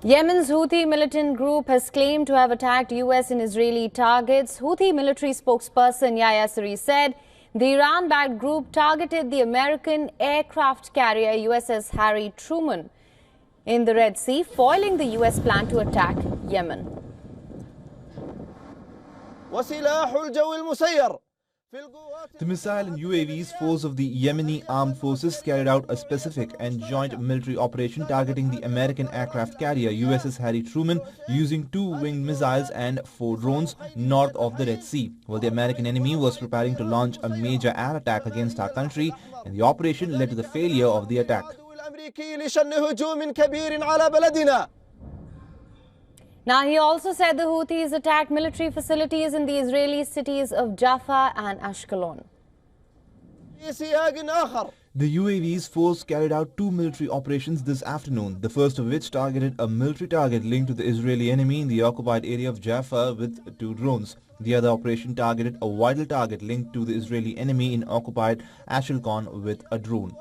Yemen's Houthi militant group has claimed to have attacked U.S. and Israeli targets. Houthi military spokesperson Yahya Sarea said the Iran-backed group targeted the American aircraft carrier USS Harry Truman in the Red Sea, foiling the U.S. plan to attack Yemen. The missile and UAVs force of the Yemeni armed forces carried out a specific and joint military operation targeting the American aircraft carrier USS Harry Truman using 2 winged missiles and 4 drones north of the Red Sea. While the American enemy was preparing to launch a major air attack against our country, and the operation led to the failure of the attack. Now, he also said the Houthis attacked military facilities in the Israeli cities of Jaffa and Ashkelon. The UAV's force carried out 2 military operations this afternoon, the first of which targeted a military target linked to the Israeli enemy in the occupied area of Jaffa with 2 drones. The other operation targeted a vital target linked to the Israeli enemy in occupied Ashkelon with a drone.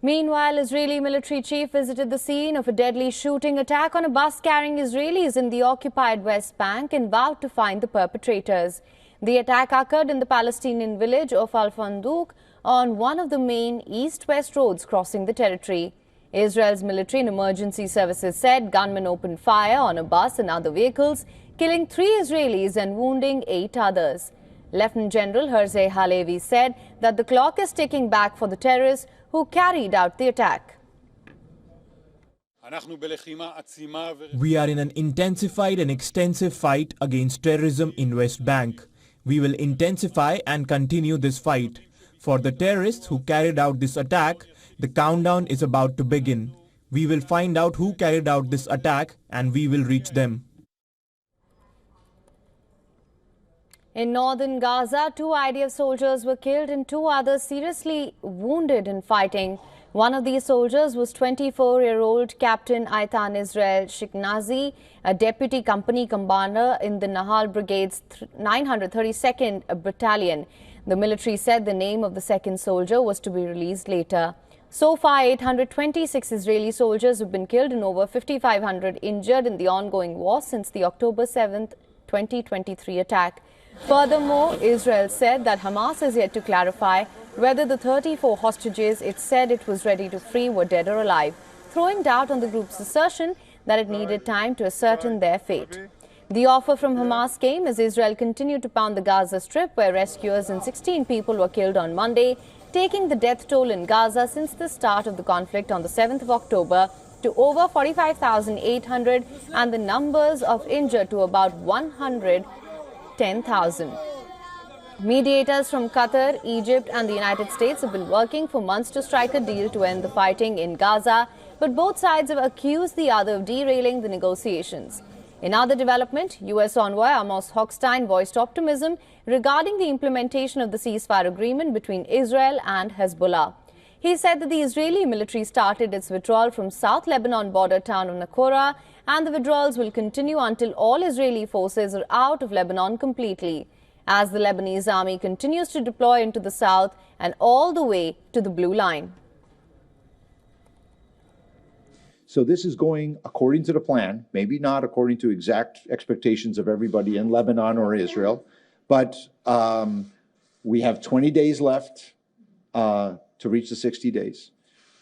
Meanwhile, Israeli military chief visited the scene of a deadly shooting attack on a bus carrying Israelis in the occupied West Bank and vowed to find the perpetrators. The attack occurred in the Palestinian village of Al-Fandouk on one of the main east-west roads crossing the territory. Israel's military and emergency services said gunmen opened fire on a bus and other vehicles, killing 3 Israelis and wounding 8 others. Lieutenant General Herze Halevi said that the clock is ticking back for the terrorists who carried out the attack. We are in an intensified and extensive fight against terrorism in West Bank. We will intensify and continue this fight. For the terrorists who carried out this attack, the countdown is about to begin. We will find out who carried out this attack and we will reach them. In northern Gaza, 2 IDF soldiers were killed and 2 others seriously wounded in fighting. One of these soldiers was 24-year-old Captain Aitan Israel Shiknazi, a deputy company commander in the Nahal Brigade's 932nd Battalion. The military said the name of the second soldier was to be released later. So far, 826 Israeli soldiers have been killed and over 5,500 injured in the ongoing war since the October 7, 2023 attack. Furthermore, Israel said that Hamas is yet to clarify whether the 34 hostages it said it was ready to free were dead or alive, throwing doubt on the group's assertion that it needed time to ascertain their fate. The offer from Hamas came as Israel continued to pound the Gaza Strip, where rescuers and 16 people were killed on Monday, taking the death toll in Gaza since the start of the conflict on the 7th of October to over 45,800 and the numbers of injured to about 110,000. Mediators from Qatar, Egypt and the United States have been working for months to strike a deal to end the fighting in Gaza, but both sides have accused the other of derailing the negotiations. In other development, U.S. envoy Amos Hochstein voiced optimism regarding the implementation of the ceasefire agreement between Israel and Hezbollah. He said that the Israeli military started its withdrawal from South Lebanon border town of Nakora, and the withdrawals will continue until all Israeli forces are out of Lebanon completely, as the Lebanese army continues to deploy into the south and all the way to the Blue Line. So this is going according to the plan, maybe not according to exact expectations of everybody in Lebanon or Israel, but we have 20 days left to reach the 60 days.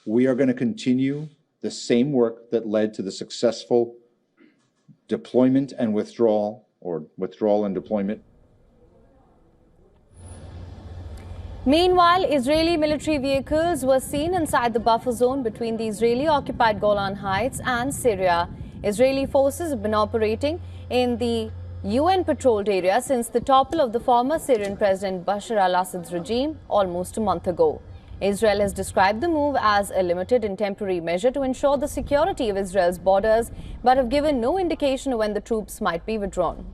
We are going to continue the same work that led to the successful deployment and withdrawal, or withdrawal and deployment. Meanwhile, Israeli military vehicles were seen inside the buffer zone between the Israeli-occupied Golan Heights and Syria. Israeli forces have been operating in the UN-patrolled area since the topple of the former Syrian President Bashar al-Assad's regime almost a month ago. Israel has described the move as a limited and temporary measure to ensure the security of Israel's borders, but have given no indication of when the troops might be withdrawn.